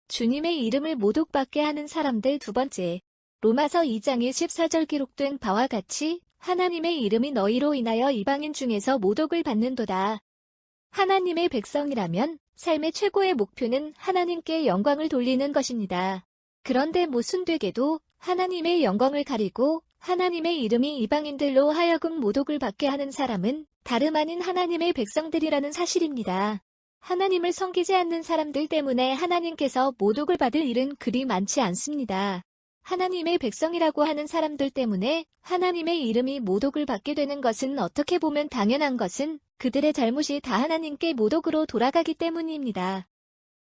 주님의 이름을 모독받게 하는 사람들. 두 번째, 로마서 2장 14절 기록된 바와 같이 하나님의 이름이 너희로 인하여 이방인 중에서 모독을 받는도다. 하나님의 백성이라면 삶의 최고의 목표는 하나님께 영광을 돌리는 것입니다. 그런데 모순되게도 하나님의 영광을 가리고 하나님의 이름이 이방인들로 하여금 모독을 받게 하는 사람은 다름 아닌 하나님의 백성들이라는 사실입니다. 하나님을 섬기지 않는 사람들 때문에 하나님께서 모독을 받을 일은 그리 많지 않습니다. 하나님의 백성이라고 하는 사람들 때문에 하나님의 이름이 모독을 받게 되는 것은 어떻게 보면 당연한 것은 그들의 잘못이 다 하나님께 모독으로 돌아가기 때문입니다.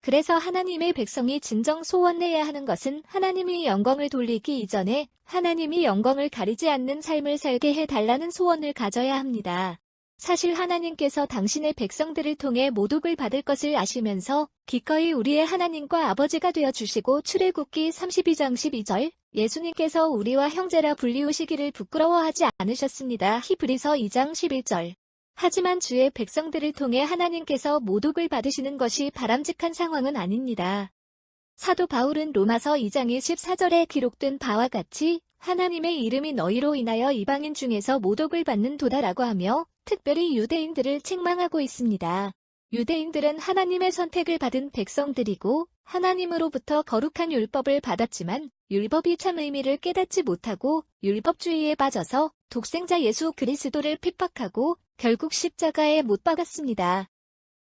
그래서 하나님의 백성이 진정 소원해야 하는 것은 하나님이 영광을 돌리기 이전에 하나님이 영광을 가리지 않는 삶을 살게 해달라는 소원을 가져야 합니다. 사실 하나님께서 당신의 백성들을 통해 모독을 받을 것을 아시면서 기꺼이 우리의 하나님과 아버지가 되어주시고 출애굽기 32장 12절 예수님께서 우리와 형제라 불리우시기를 부끄러워하지 않으셨습니다. 히브리서 2장 11절 하지만 주의 백성들을 통해 하나님께서 모독을 받으시는 것이 바람직한 상황은 아닙니다. 사도 바울은 로마서 2장 14절에 기록된 바와 같이 하나님의 이름이 너희로 인하여 이방인 중에서 모독을 받는도다라고 하며 특별히 유대인들을 책망하고 있습니다. 유대인들은 하나님의 선택을 받은 백성들이고 하나님으로부터 거룩한 율법을 받았지만 율법이 참 의미를 깨닫지 못하고 율법주의에 빠져서 독생자 예수 그리스도를 핍박하고 결국 십자가에 못 박았습니다.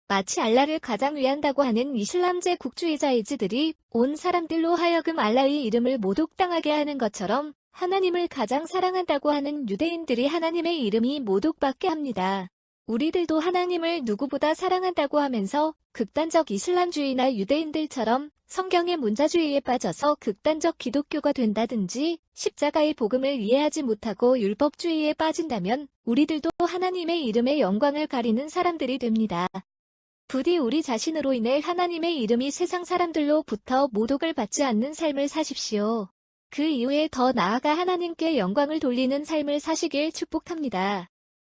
마치 알라를 가장 위한다고 하는 이슬람제 국주의자이지들이 온 사람들로 하여금 알라의 이름을 모독당하게 하는 것처럼 하나님을 가장 사랑한다고 하는 유대인들이 하나님의 이름이 모독받게 합니다. 우리들도 하나님을 누구보다 사랑한다고 하면서 극단적 이슬람주의나 유대인들처럼 성경의 문자주의에 빠져서 극단적 기독교가 된다든지 십자가의 복음을 이해하지 못하고 율법주의에 빠진다면 우리들도 하나님의 이름의 영광을 가리는 사람들이 됩니다. 부디 우리 자신으로 인해 하나님의 이름이 세상 사람들로부터 모독을 받지 않는 삶을 사십시오. 그 이후에 더 나아가 하나님께 영광을 돌리는 삶을 사시길 축복합니다.